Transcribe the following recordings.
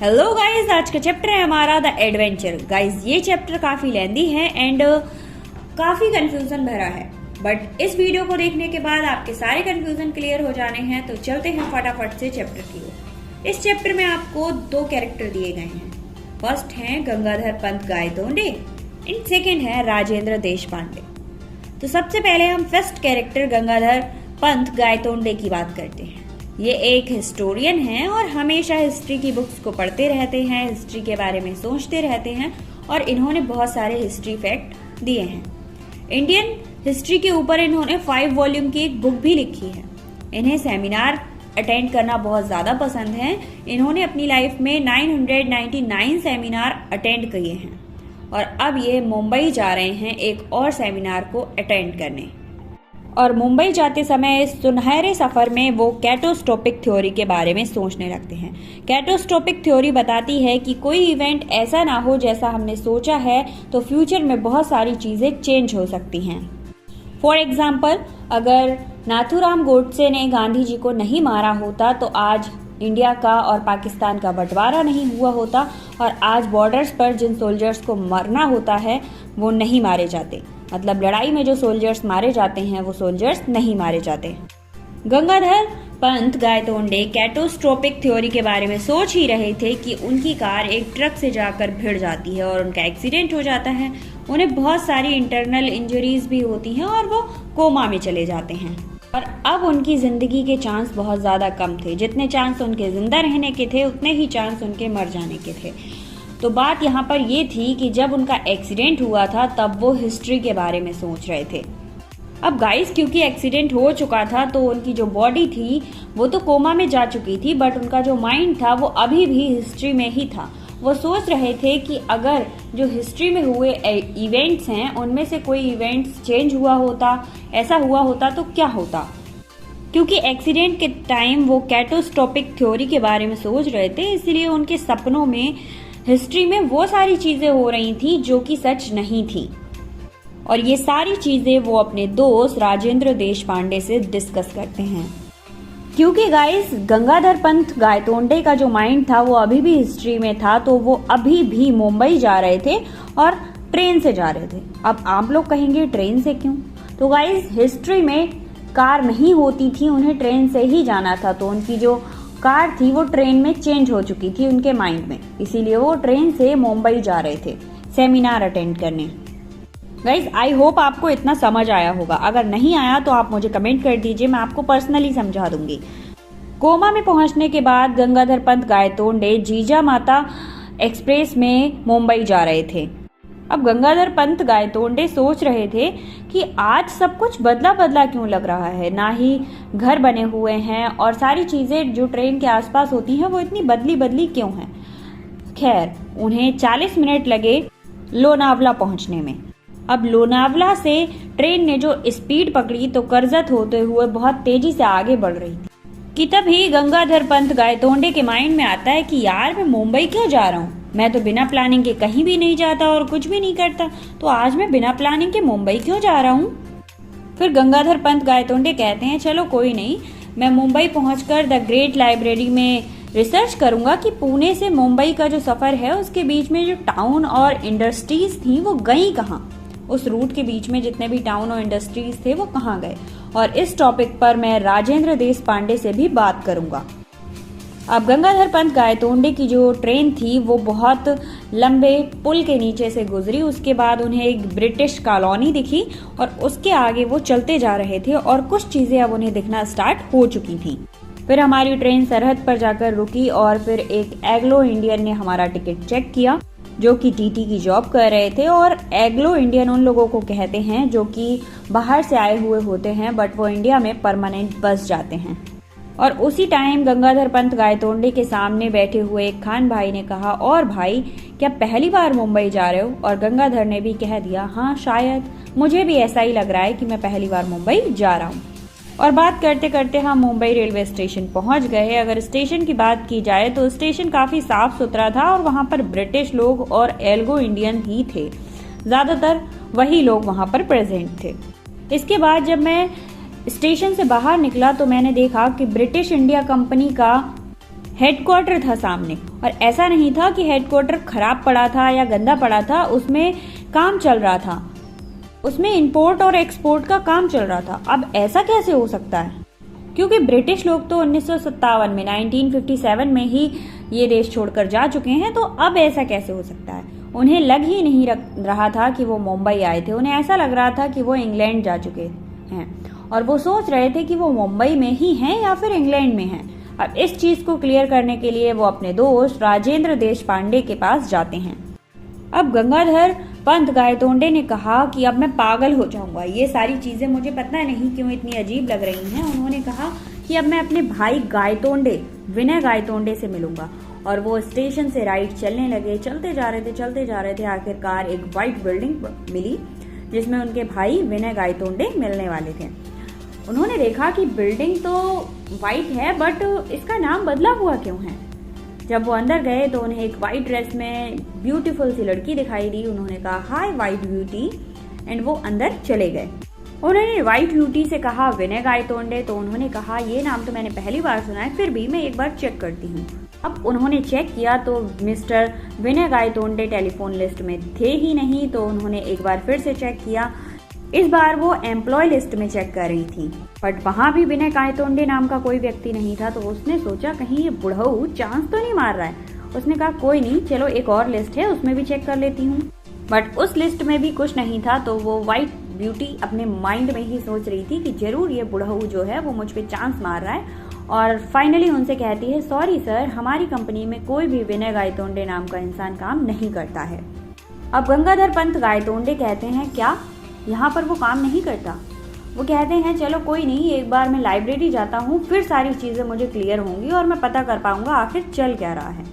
Hello guys, आज का chapter है हमारा द एडवेंचर। गाइस ये चैप्टर काफी लेंदी है एंड काफी कंफ्यूजन भरा है, बट इस वीडियो को देखने के बाद आपके सारे कंफ्यूजन क्लियर हो जाने हैं। तो चलते हैं फटाफट से चैप्टर की ओर। इस चैप्टर में आपको दो कैरेक्टर दिए गए हैं। फर्स्ट है गंगाधर पंत गायतोंडे एंड सेकेंड है राजेंद्र देशपांडे। तो सबसे पहले हम फर्स्ट कैरेक्टर गंगाधर पंत गायतोंडे की बात करते हैं। ये एक हिस्टोरियन हैं और हमेशा हिस्ट्री की बुक्स को पढ़ते रहते हैं, हिस्ट्री के बारे में सोचते रहते हैं और इन्होंने बहुत सारे हिस्ट्री फैक्ट दिए हैं। इंडियन हिस्ट्री के ऊपर इन्होंने 5 वॉल्यूम की एक बुक भी लिखी है। इन्हें सेमिनार अटेंड करना बहुत ज़्यादा पसंद है। इन्होंने अपनी लाइफ में 999 सेमिनार अटेंड किए हैं और अब ये मुंबई जा रहे हैं एक और सेमिनार को अटेंड करने। और मुंबई जाते समय इस सुनहरे सफर में वो कैटोस्टोपिक थ्योरी के बारे में सोचने लगते हैं। कैटोस्टोपिक थ्योरी बताती है कि कोई इवेंट ऐसा ना हो जैसा हमने सोचा है, तो फ्यूचर में बहुत सारी चीजें चेंज हो सकती हैं। फॉर एग्जाम्पल, अगर नाथूराम गोडसे ने गांधी जी को नहीं मारा होता तो आज इंडिया का और पाकिस्तान का बंटवारा नहीं हुआ होता और आज बॉर्डर्स पर जिन सोल्जर्स को मरना होता है वो नहीं मारे जाते। मतलब लड़ाई में जो सोल्जर्स मारे जाते हैं वो सोल्जर्स नहीं मारे जाते। गंगाधर पंत गायतोंडे कैटोस्ट्रोपिक थ्योरी के बारे में सोच ही रहे थे कि उनकी कार एक ट्रक से जाकर भिड़ जाती है और उनका एक्सीडेंट हो जाता है। उन्हें बहुत सारी इंटरनल इंजरीज भी होती हैं और वो कोमा में चले जाते हैं। और अब उनकी जिंदगी के चांस बहुत ज्यादा कम थे। जितने चांस उनके जिंदा रहने के थे उतने ही चांस उनके मर जाने के थे। तो बात यहाँ पर ये थी कि जब उनका एक्सीडेंट हुआ था तब वो हिस्ट्री के बारे में सोच रहे थे। अब गाइस, क्योंकि एक्सीडेंट हो चुका था तो उनकी जो बॉडी थी वो तो कोमा में जा चुकी थी, बट उनका जो माइंड था वो अभी भी हिस्ट्री में ही था। वो सोच रहे थे कि अगर जो हिस्ट्री में हुए इवेंट्स हैं उनमें से कोई इवेंट्स चेंज हुआ होता, ऐसा हुआ होता तो क्या होता। क्योंकि एक्सीडेंट के टाइम वो कैटोस्टोपिक थ्योरी के बारे में सोच रहे थे, इसलिए उनके सपनों में हिस्ट्री में वो सारी चीजें हो रही थी जो कि सच नहीं थी। और ये सारी चीजें वो अपने दोस्त राजेंद्र देशपांडे से डिस्कस करते हैं। क्योंकि गाइस, गंगाधर पंत गायतोंडे का जो माइंड था वो अभी भी हिस्ट्री में था, तो वो अभी भी मुंबई जा रहे थे और ट्रेन से जा रहे थे। अब आप लोग कहेंगे ट्रेन से क्यों? तो गाइस, हिस्ट्री में कार नहीं होती थी, उन्हें ट्रेन से ही जाना था। तो उनकी जो कार थी वो ट्रेन में चेंज हो चुकी थी उनके माइंड में, इसीलिए वो ट्रेन से मुंबई जा रहे थे सेमिनार अटेंड करने। गाइज, आई होप आपको इतना समझ आया होगा। अगर नहीं आया तो आप मुझे कमेंट कर दीजिए, मैं आपको पर्सनली समझा दूंगी। कोमा में पहुंचने के बाद गंगाधर पंत गायतोंडे जीजा माता एक्सप्रेस में मुंबई जा रहे थे। अब गंगाधर पंत गायतोंडे सोच रहे थे कि आज सब कुछ बदला बदला क्यों लग रहा है, ना ही घर बने हुए हैं और सारी चीजें जो ट्रेन के आसपास होती हैं वो इतनी बदली बदली क्यों हैं। खैर, उन्हें 40 मिनट लगे लोनावला पहुंचने में। अब लोनावला से ट्रेन ने जो स्पीड पकड़ी तो कर्जत होते हुए बहुत तेजी से आगे बढ़ रही थी कि तभी गंगाधर पंत गायतोंडे के माइंड में आता है कि यार, मैं मुंबई क्यों जा रहा हूँ? मैं तो बिना प्लानिंग के कहीं भी नहीं जाता और कुछ भी नहीं करता, तो आज मैं बिना प्लानिंग के मुंबई क्यों जा रहा हूँ? फिर गंगाधर पंत गायतोंडे कहते हैं, चलो कोई नहीं, मैं मुंबई पहुंचकर द ग्रेट लाइब्रेरी में रिसर्च करूंगा कि पुणे से मुंबई का जो सफर है उसके बीच में जो टाउन और इंडस्ट्रीज थी वो गई कहाँ, उस रूट के बीच में जितने भी टाउन और इंडस्ट्रीज थे वो कहाँ गए। और इस टॉपिक पर मैं राजेंद्र देशपांडे से भी बात करूंगा। अब गंगाधर पंत गायतोंडे की जो ट्रेन थी वो बहुत लंबे पुल के नीचे से गुजरी। उसके बाद उन्हें एक ब्रिटिश कॉलोनी दिखी और उसके आगे वो चलते जा रहे थे और कुछ चीजें अब उन्हें दिखना स्टार्ट हो चुकी थी। फिर हमारी ट्रेन सरहद पर जाकर रुकी और फिर एक एग्लो इंडियन ने हमारा टिकट चेक किया जो कि टीटी की जॉब कर रहे थे। और एग्लो इंडियन उन लोगों को कहते हैं जो कि बाहर से आए हुए होते हैं बट वो इंडिया में परमानेंट बस जाते हैं। और उसी टाइम गंगाधर पंत गायतोंडे के सामने बैठे हुए एक खान भाई ने कहा, और भाई, क्या पहली बार मुंबई जा रहे हो? और गंगाधर ने भी कह दिया, हाँ शायद, मुझे भी ऐसा ही लग रहा है कि मैं पहली बार मुंबई जा रहा हूँ। और बात करते करते हम मुंबई रेलवे स्टेशन पहुंच गए। अगर स्टेशन की बात की जाए तो स्टेशन काफी साफ सुथरा था और वहां पर ब्रिटिश लोग और एल्गो इंडियन ही थे, ज्यादातर वही लोग वहां पर प्रेजेंट थे। इसके बाद जब मैं स्टेशन से बाहर निकला तो मैंने देखा कि ब्रिटिश इंडिया कंपनी का हेडक्वार्टर था सामने। और ऐसा नहीं था कि हेडक्वार्टर खराब पड़ा था या गंदा पड़ा था, उसमें काम चल रहा था, उसमें इंपोर्ट और एक्सपोर्ट का काम चल रहा था। अब ऐसा कैसे हो सकता है? क्योंकि ब्रिटिश लोग तो 1957 में 1957 में ही ये देश छोड़कर जा चुके हैं, तो अब ऐसा कैसे हो सकता है? उन्हें लग ही नहीं रहा था कि वो मुंबई आए थे, उन्हें ऐसा लग रहा था कि वो इंग्लैंड जा चुके हैं और वो सोच रहे थे कि वो मुंबई में ही हैं या फिर इंग्लैंड में हैं। अब इस चीज को क्लियर करने के लिए वो अपने दोस्त राजेंद्र देशपांडे के पास जाते हैं। अब गंगाधर पंत गायतोंडे ने कहा कि अब मैं पागल हो जाऊंगा, ये सारी चीजें मुझे पता नहीं क्यों इतनी अजीब लग रही हैं। उन्होंने कहा कि अब मैं अपने भाई गायतोंडे, विनय गायतोंडे से मिलूंगा। और वो स्टेशन से राइट चलने लगे, चलते जा रहे थे। आखिरकार एक व्हाइट बिल्डिंग मिली जिसमें उनके भाई विनय गायतोंडे मिलने वाले थे। उन्होंने देखा कि बिल्डिंग तो व्हाइट है, बट इसका नाम बदला हुआ क्यों है? जब वो अंदर गए तो उन्हें एक व्हाइट ड्रेस में ब्यूटीफुल सी लड़की दिखाई दी। उन्होंने कहा हाय व्हाइट ब्यूटी, एंड वो अंदर चले गए। उन्होंने व्हाइट ब्यूटी से कहा विनय गायतोंडे, तो उन्होंने कहा ये नाम तो मैंने पहली बार सुना है, फिर भी मैं एक बार चेक करती हूँ। अब उन्होंने चेक किया तो मिस्टर विनय गायतोंडे टेलीफोन लिस्ट में थे ही नहीं। तो उन्होंने एक बार फिर से चेक किया। इस बार वो एम्प्लॉय लिस्ट में चेक कर रही थी, बट वहां भी विनय गायतोंडे नाम का कोई व्यक्ति नहीं था। तो उसने सोचा कहीं ये बुढ़ऊ चांस तो नहीं मार रहा है। उसने कहा कोई नहीं, चलो एक और लिस्ट है उसमें भी चेक कर लेती हूँ। बट उस लिस्ट में भी कुछ नहीं था। तो वो व्हाइट ब्यूटी अपने माइंड में ही सोच रही थी कि जरूर ये बुढ़ऊ जो है वो मुझ पे चांस मार रहा है। और फाइनली उनसे कहती है सॉरी सर, हमारी कंपनी में कोई भी विनय गायतोंडे नाम का इंसान काम नहीं करता है। अब गंगाधर पंत गायतोंडे कहते हैं क्या यहाँ पर वो काम नहीं करता? वो कहते हैं चलो कोई नहीं, एक बार मैं लाइब्रेरी जाता हूँ, फिर सारी चीजें मुझे क्लियर होंगी और मैं पता कर पाऊंगा आखिर चल क्या रहा है।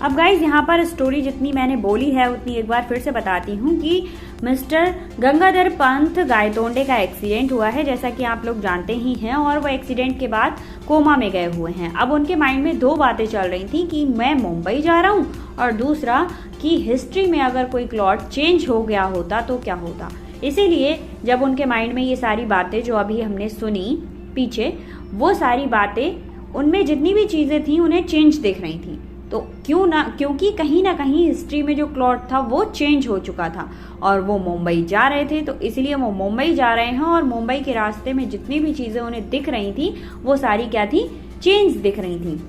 अब गाइज यहाँ पर स्टोरी जितनी मैंने बोली है उतनी एक बार फिर से बताती हूँ कि मिस्टर गंगाधर पंत गायतोंडे का एक्सीडेंट हुआ है, जैसा कि आप लोग जानते ही हैं, और वो एक्सीडेंट के बाद कोमा में गए हुए हैं। अब उनके माइंड में दो बातें चल रही थी कि मैं मुंबई जा रहा हूँ, और दूसरा कि हिस्ट्री में अगर कोई क्लॉट चेंज हो गया होता तो क्या होता। इसीलिए जब उनके माइंड में ये सारी बातें जो अभी हमने सुनी पीछे, वो सारी बातें उनमें जितनी भी चीजें थी उन्हें चेंज दिख रही थी। तो क्योंकि कहीं ना कहीं हिस्ट्री में जो क्लॉट था वो चेंज हो चुका था और वो मुंबई जा रहे थे, तो इसलिए वो मुंबई जा रहे हैं। और मुंबई के रास्ते में जितनी भी चीजें उन्हें दिख रही थी वो सारी क्या थी? चेंज दिख रही थी।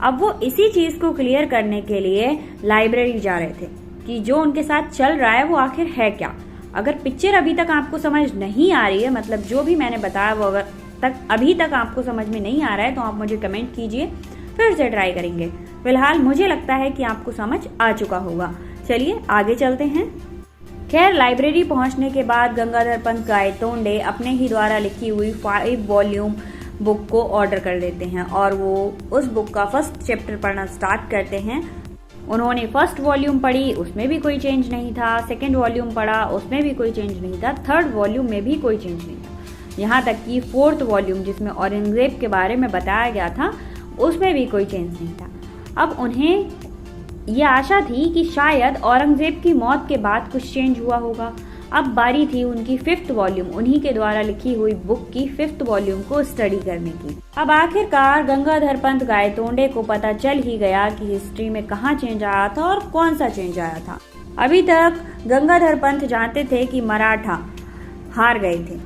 अब वो इसी चीज को क्लियर करने के लिए लाइब्रेरी जा रहे थे कि जो उनके साथ चल रहा है वो आखिर है क्या। अगर पिक्चर अभी तक आपको समझ नहीं आ रही है, मतलब जो भी मैंने बताया वो अगर अभी तक आपको समझ में नहीं आ रहा है, तो आप मुझे कमेंट कीजिए, फिर से ट्राई करेंगे। फिलहाल मुझे लगता है कि आपको समझ आ चुका होगा। चलिए आगे चलते हैं। खैर, लाइब्रेरी पहुंचने के बाद गंगाधर पंत गायतोंडे अपने ही द्वारा लिखी हुई 5 वॉल्यूम बुक को ऑर्डर कर देते हैं और वो उस बुक का फर्स्ट चैप्टर पढ़ना स्टार्ट करते हैं। उन्होंने फर्स्ट वॉल्यूम पढ़ी, उसमें भी कोई चेंज नहीं था। सेकेंड वॉल्यूम पढ़ा, उसमें भी कोई चेंज नहीं था। थर्ड वॉल्यूम में भी कोई चेंज नहीं था। यहाँ तक कि फोर्थ वॉल्यूम जिसमें औरंगजेब के बारे में बताया गया था, उसमें भी कोई चेंज नहीं था। अब उन्हें ये आशा थी कि शायद औरंगजेब की मौत के बाद कुछ चेंज हुआ होगा। अब बारी थी उनकी 5th वॉल्यूम, उन्हीं के द्वारा लिखी हुई बुक की 5th वॉल्यूम को स्टडी करने की। अब आखिरकार गंगाधर पंत गायतोंडे को पता चल ही गया कि हिस्ट्री में कहाँ चेंज आया था और कौन सा चेंज आया था। अभी तक गंगाधर पंत जानते थे कि मराठा हार गए थे।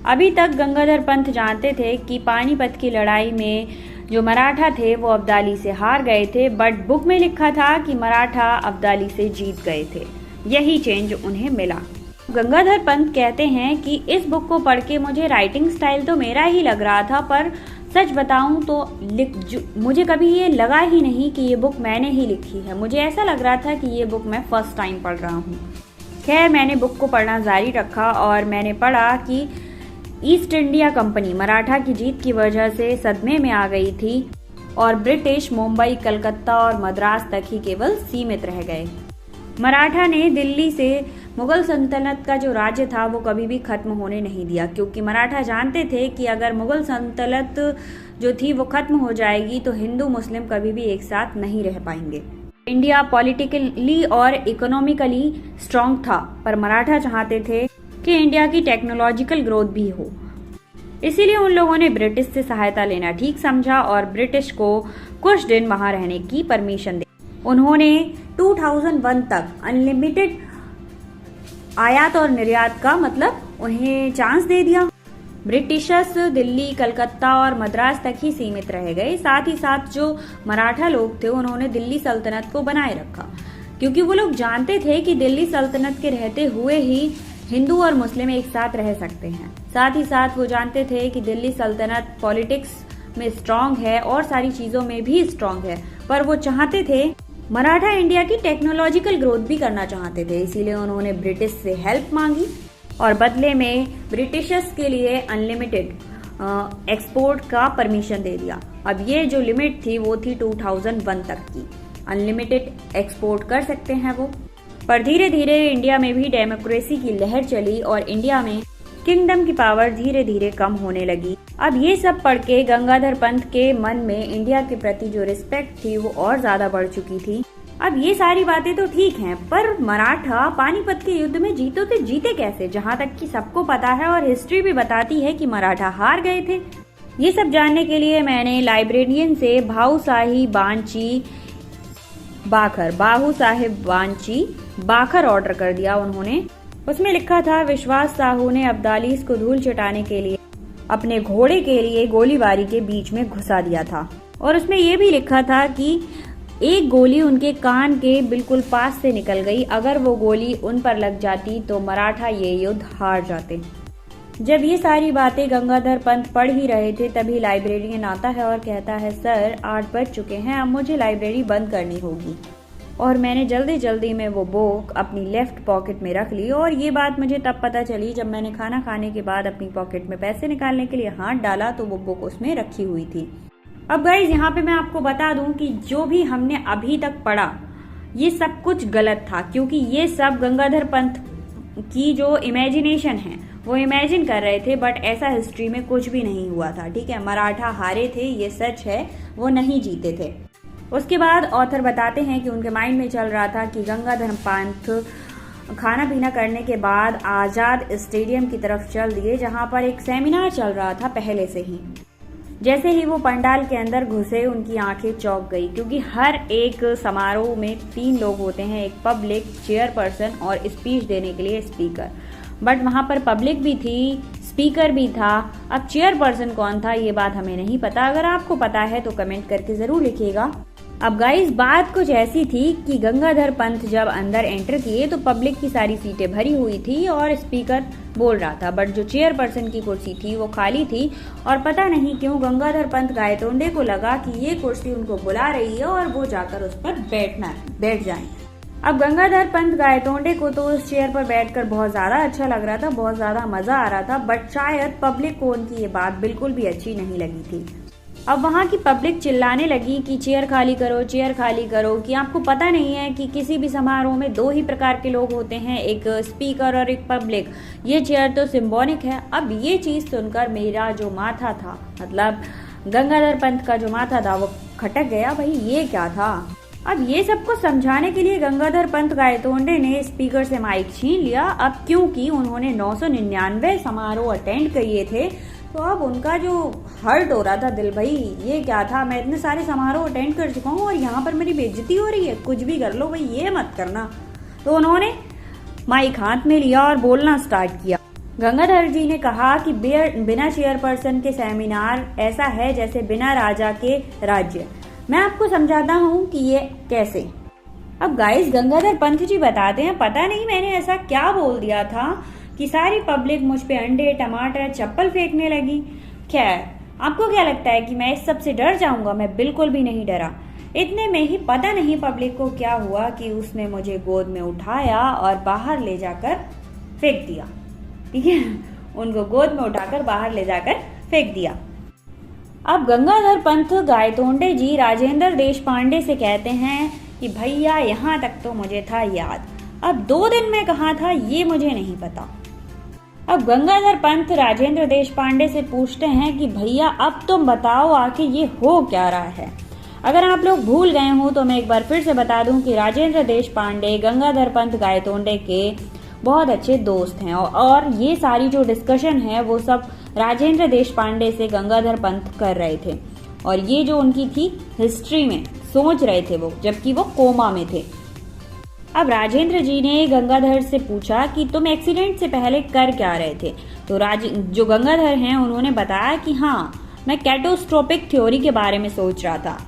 अभी तक गंगाधर पंत जानते थे कि पानीपत की लड़ाई में जो मराठा थे वो अब्दाली से हार गए थे, बट बुक में लिखा था कि मराठा अब्दाली से जीत गए थे। यही चेंज उन्हें मिला। गंगाधर पंत कहते हैं कि इस बुक को पढ़ के मुझे राइटिंग स्टाइल तो मेरा ही लग रहा था, पर सच बताऊं तो मुझे कभी ये लगा ही नहीं कि ये बुक मैंने ही लिखी है। मुझे ऐसा लग रहा था कि ये बुक मैं फर्स्ट टाइम पढ़ रहा हूँ। खैर, मैंने बुक को पढ़ना जारी रखा और मैंने पढ़ा कि ईस्ट इंडिया कंपनी मराठा की जीत की वजह से सदमे में आ गई थी और ब्रिटिश मुंबई, कलकत्ता और मद्रास तक ही केवल सीमित रह गए। मराठा ने दिल्ली से मुगल सल्तनत का जो राज्य था वो कभी भी खत्म होने नहीं दिया, क्योंकि मराठा जानते थे कि अगर मुगल सल्तनत जो थी वो खत्म हो जाएगी तो हिंदू मुस्लिम कभी भी एक साथ नहीं रह पाएंगे। इंडिया पॉलिटिकली और इकोनॉमिकली स्ट्रांग था, पर मराठा चाहते थे कि इंडिया की टेक्नोलॉजिकल ग्रोथ भी हो। इसीलिए उन लोगों ने ब्रिटिश से सहायता लेना ठीक समझा और ब्रिटिश को कुछ दिन वहां रहने की परमिशन दी। उन्होंने 2001 तक अनलिमिटेड आयात और निर्यात का मतलब उन्हें चांस दे दिया। ब्रिटिशर्स दिल्ली, कलकत्ता और मद्रास तक ही सीमित रह गए। साथ ही साथ जो मराठा लोग थे उन्होंने दिल्ली सल्तनत को बनाए रखा, क्योंकि वो लोग जानते थे कि दिल्ली सल्तनत के रहते हुए ही हिंदू और मुस्लिम एक साथ रह सकते हैं। साथ ही साथ वो जानते थे कि दिल्ली सल्तनत पॉलिटिक्स में स्ट्रांग है और सारी चीजों में भी स्ट्रांग है, पर वो चाहते थे मराठा इंडिया की टेक्नोलॉजिकल ग्रोथ भी करना चाहते थे। इसीलिए उन्होंने ब्रिटिश से हेल्प मांगी और बदले में ब्रिटिशर्स के लिए अनलिमिटेड एक्सपोर्ट का परमिशन दे दिया। अब ये जो लिमिट थी वो थी 2001 तक की, अनलिमिटेड एक्सपोर्ट कर सकते हैं वो। पर धीरे धीरे इंडिया में भी डेमोक्रेसी की लहर चली और इंडिया में किंगडम की पावर धीरे धीरे कम होने लगी। अब ये सब पढ़ के गंगाधर पंत के मन में इंडिया के प्रति जो रिस्पेक्ट थी वो और ज्यादा बढ़ चुकी थी। अब ये सारी बातें तो ठीक हैं, पर मराठा पानीपत के युद्ध में जीते कैसे, जहाँ तक कि सबको पता है और हिस्ट्री भी बताती है कि मराठा हार गए थे। ये सब जानने के लिए मैंने लाइब्रेरियन से बाहू साहिब बांची बाखर ऑर्डर कर दिया उन्होंने। उसमें लिखा था, विश्वास साहू ने अब्दालीस को धूल चटाने के लिए अपने घोड़े के लिए गोलीबारी के बीच में घुसा दिया था और उसमें यह भी लिखा था कि एक गोली उनके कान के बिल्कुल पास से निकल गई। अगर वो गोली उन पर लग जाती तो मराठा ये युद्ध हार जाते। जब ये सारी बातें गंगाधर पंत पढ़ ही रहे थे तभी लाइब्रेरियन आता है और कहता है, सर 8 बज चुके हैं, अब मुझे लाइब्रेरी बंद करनी होगी। और मैंने जल्दी में वो बुक अपनी लेफ्ट पॉकेट में रख ली और ये बात मुझे तब पता चली जब मैंने खाना खाने के बाद अपनी पॉकेट में पैसे निकालने के लिए हाथ डाला तो वो बुक उसमें रखी हुई थी। अब गाइस यहाँ पे मैं आपको बता दूं कि जो भी हमने अभी तक पढ़ा ये सब कुछ गलत था, क्योंकि ये सब गंगाधर पंत की जो इमेजिनेशन है वो इमेजिन कर रहे थे, बट ऐसा हिस्ट्री में कुछ भी नहीं हुआ था। ठीक है, मराठा हारे थे, ये सच है, वो नहीं जीते थे। उसके बाद ऑथर बताते हैं कि उनके माइंड में चल रहा था कि गंगाधर पंत खाना पीना करने के बाद आजाद स्टेडियम की तरफ चल दिए, जहां पर एक सेमिनार चल रहा था पहले से ही। जैसे ही वो पंडाल के अंदर घुसे उनकी आंखें चौंक गई, क्योंकि हर एक समारोह में 3 लोग होते हैं, एक पब्लिक, चेयरपर्सन और स्पीच देने के लिए स्पीकर। बट वहां पर पब्लिक भी थी, स्पीकर भी था। अब चेयरपर्सन कौन था ये बात हमें नहीं पता, अगर आपको पता है तो कमेंट करके जरूर लिखिएगा। अब गाइस बात कुछ ऐसी थी कि गंगाधर पंत जब अंदर एंटर किए तो पब्लिक की सारी सीटें भरी हुई थी और स्पीकर बोल रहा था, बट जो चेयरपर्सन की कुर्सी थी वो खाली थी। और पता नहीं क्यों गंगाधर पंत गायतोंडे को लगा कि ये कुर्सी उनको बुला रही है और वो जाकर उस पर बैठ जाएं। अब गंगाधर पंत गायतोंडे को तो उस चेयर पर बैठकर बहुत ज्यादा अच्छा लग रहा था, बहुत ज्यादा मजा आ रहा था, बट शायद पब्लिक को उनकी ये बात बिल्कुल भी अच्छी नहीं लगी थी। अब वहाँ की पब्लिक चिल्लाने लगी कि चेयर खाली करो, चेयर खाली करो, कि आपको पता नहीं है कि किसी भी समारोह में 2 ही प्रकार के लोग होते हैं, एक स्पीकर और एक पब्लिक। ये चेयर तो सिंबॉलिक है। अब ये चीज सुनकर मेरा जो माथा था, मतलब गंगाधर पंत का जो माथा था वो खटक गया, भाई ये क्या था। अब ये सबको समझाने के लिए गंगाधर पंत गायतोंडे ने स्पीकर से माइक छीन लिया। अब क्योंकि उन्होंने 999 समारोह अटेंड किए थे तो अब उनका जो हर्ट हो रहा था दिल, भाई ये क्या था, मैं इतने सारे समारोह अटेंड कर चुका हूँ और यहाँ पर मेरी बेइज्जती हो रही है, कुछ भी कर लो भाई ये मत करना। तो उन्होंने माइक हाथ में लिया और बोलना स्टार्ट किया। गंगाधर जी ने कहा कि बिना चेयरपर्सन के सेमिनार ऐसा है जैसे बिना राजा के राज्य। मैं आपको समझाता हूँ कि ये कैसे। अब गाइस गंगाधर पंत जी बताते हैं, पता नहीं मैंने ऐसा क्या बोल दिया था कि सारी पब्लिक मुझ पे अंडे, टमाटर, चप्पल फेंकने लगी। खैर आपको क्या लगता है कि मैं इस सब से डर जाऊंगा? मैं बिल्कुल भी नहीं डरा। इतने में ही पता नहीं पब्लिक को क्या हुआ कि उसने मुझे गोद में उठाया और बाहर ले जाकर फेंक दिया। ठीक है, उनको गोद में उठाकर बाहर ले जाकर फेंक दिया। अब गंगाधर पंत गायतोंडे जी राजेंद्र देशपांडे से कहते हैं कि भैया यहाँ तक तो मुझे था याद, अब 2 दिन में कहा था ये मुझे नहीं पता। अब गंगाधर पंत राजेंद्र देशपांडे से पूछते हैं कि भैया अब तुम बताओ आखिर ये हो क्या रहा है। अगर आप लोग भूल गए हो तो मैं एक बार फिर से बता दूं कि राजेंद्र देशपांडे गंगाधर पंत गायतोंडे के बहुत अच्छे दोस्त हैं और ये सारी जो डिस्कशन है वो सब राजेंद्र देशपांडे से गंगाधर पंत कर रहे थे, और ये जो उनकी थी हिस्ट्री में सोच रहे थे वो, जबकि वो कोमा में थे। अब राजेंद्र जी ने गंगाधर से पूछा कि तुम एक्सीडेंट से पहले कर क्या रहे थे। तो जो गंगाधर हैं उन्होंने बताया कि हाँ, मैं कैटोस्ट्रोपिक थ्योरी के बारे में सोच रहा था।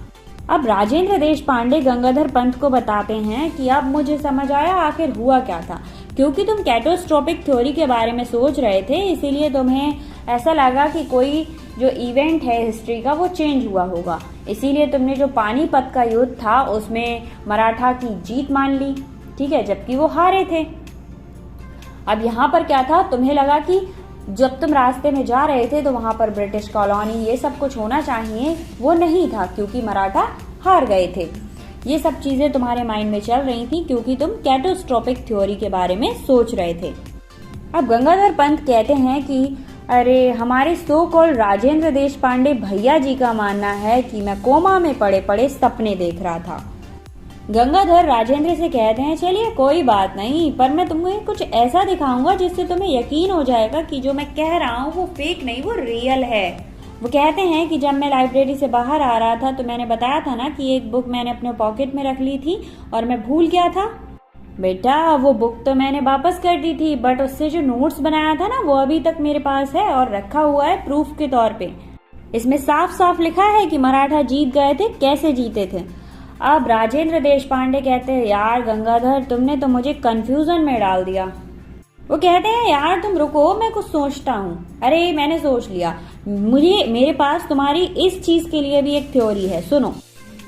अब राजेंद्र देशपांडे गंगाधर पंत को बताते हैं कि अब मुझे समझ आया आखिर हुआ क्या था। क्योंकि तुम कैटोस्ट्रोपिक थ्योरी के बारे में सोच रहे थे, इसीलिए तुम्हें ऐसा लगा कि कोई जो इवेंट है हिस्ट्री का वो चेंज हुआ होगा, इसीलिए तुमने जो पानीपत का युद्ध था उसमें मराठा की जीत मान ली, ठीक है, जबकि वो हारे थे। अब यहाँ पर क्या था, तुम्हें लगा कि जब तुम रास्ते में जा रहे थे तो वहां पर ब्रिटिश कॉलोनी ये सब कुछ होना चाहिए, वो नहीं था क्योंकि मराठा हार गए थे। ये सब चीजें तुम्हारे माइंड में चल रही थी क्योंकि तुम कैटोस्ट्रोपिक थ्योरी के बारे में सोच रहे थे। अब गंगाधर पंत कहते हैं कि अरे, हमारे सो कॉल्ड राजेंद्र देशपांडे भैया जी का मानना है कि मैं कोमा में पड़े पड़े सपने देख रहा था। गंगाधर राजेंद्र से कहते हैं चलिए कोई बात नहीं, पर मैं तुम्हें कुछ ऐसा दिखाऊंगा जिससे तुम्हें यकीन हो जाएगा कि जो मैं कह रहा हूँ वो फेक नहीं, वो रियल है। वो कहते हैं कि जब मैं लाइब्रेरी से बाहर आ रहा था तो मैंने बताया था ना कि एक बुक मैंने अपने पॉकेट में रख ली थी और मैं भूल गया था। बेटा, वो बुक तो मैंने वापस कर दी थी, बट उससे जो नोट्स बनाया था ना वो अभी तक मेरे पास है और रखा हुआ है प्रूफ के तौर पे। इसमें साफ साफ लिखा है कि मराठा जीत गए थे, कैसे जीते थे। अब राजेंद्र देशपांडे कहते हैं यार गंगाधर, तुमने तो मुझे कंफ्यूजन में डाल दिया। वो कहते हैं यार तुम रुको, मैं कुछ सोचता हूँ। अरे, मैंने सोच लिया, मेरे पास तुम्हारी इस चीज के लिए भी एक थ्योरी है, सुनो।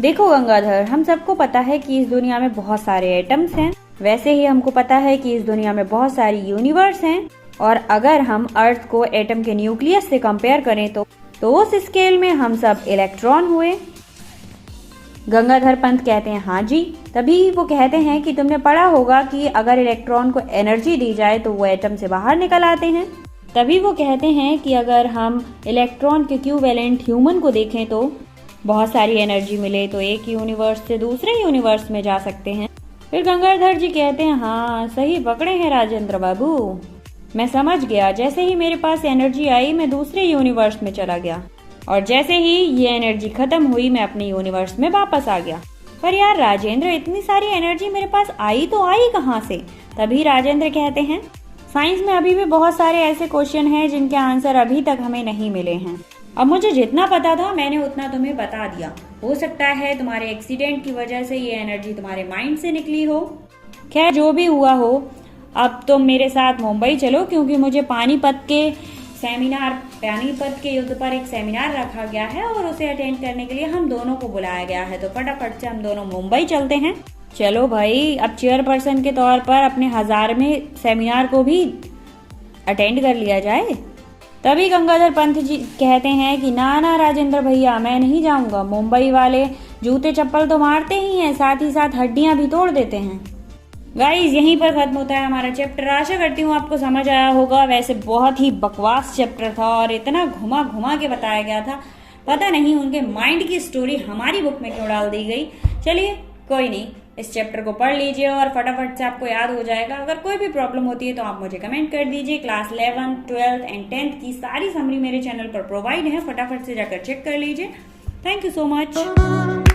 देखो गंगाधर, हम सबको पता है कि इस दुनिया में बहुत सारे एटम्स हैं, वैसे ही हमको पता है कि इस दुनिया में बहुत सारी यूनिवर्स हैं, और अगर हम अर्थ को एटम के न्यूक्लियस से कंपेयर करें तो उस स्केल में हम सब इलेक्ट्रॉन हुए। गंगाधर पंत कहते हैं हाँ जी। तभी वो कहते हैं कि तुमने पढ़ा होगा कि अगर इलेक्ट्रॉन को एनर्जी दी जाए तो वो एटम से बाहर निकल आते हैं। तभी वो कहते हैं कि अगर हम इलेक्ट्रॉन के इक्विवेलेंट ह्यूमन को देखें तो बहुत सारी एनर्जी मिले तो एक यूनिवर्स से दूसरे यूनिवर्स में जा सकते हैं। फिर गंगाधर जी कहते हैं हाँ, सही पकड़े हैं राजेंद्र बाबू, मैं समझ गया। जैसे ही मेरे पास एनर्जी आई मैं दूसरे यूनिवर्स में चला गया, और जैसे ही ये एनर्जी खत्म हुई मैं अपने यूनिवर्स में वापस आ गया। पर यार राजेंद्र, इतनी सारी एनर्जी मेरे पास आई तो आई कहाँ से? तभी राजेंद्र कहते हैं साइंस में अभी भी बहुत सारे ऐसे क्वेश्चन हैं जिनके आंसर अभी तक हमें नहीं मिले हैं। अब मुझे जितना पता था मैंने उतना तुम्हें बता दिया। हो सकता है तुम्हारे एक्सीडेंट की वजह से ये एनर्जी तुम्हारे माइंड से निकली हो। खैर, जो भी हुआ हो, अब तुम मेरे साथ मुंबई चलो, क्योंकि मुझे पानीपत के युद्ध पर एक सेमिनार रखा गया है और उसे अटेंड करने के लिए हम दोनों को बुलाया गया है। तो फटाफट से हम दोनों मुंबई चलते हैं। चलो भाई, अब चेयरपर्सन के तौर पर अपने 1000वें सेमिनार को भी अटेंड कर लिया जाए। तभी गंगाधर पंत जी कहते हैं कि ना राजेंद्र भैया, मैं नहीं जाऊंगा। मुंबई वाले जूते चप्पल तो मारते ही हैं, साथ ही साथ हड्डियां भी तोड़ देते हैं। गाइज, यहीं पर खत्म होता है हमारा चैप्टर। आशा करती हूँ आपको समझ आया होगा। वैसे बहुत ही बकवास चैप्टर था और इतना घुमा घुमा के बताया गया था, पता नहीं उनके माइंड की स्टोरी हमारी बुक में क्यों डाल दी गई। चलिए कोई नहीं, इस चैप्टर को पढ़ लीजिए और फटाफट से आपको याद हो जाएगा। अगर कोई भी प्रॉब्लम होती है तो आप मुझे कमेंट कर दीजिए। क्लास 11, 12 एंड 10 की सारी समरी मेरे चैनल पर प्रोवाइड है, फटाफट से जाकर चेक कर लीजिए। Thank you so much.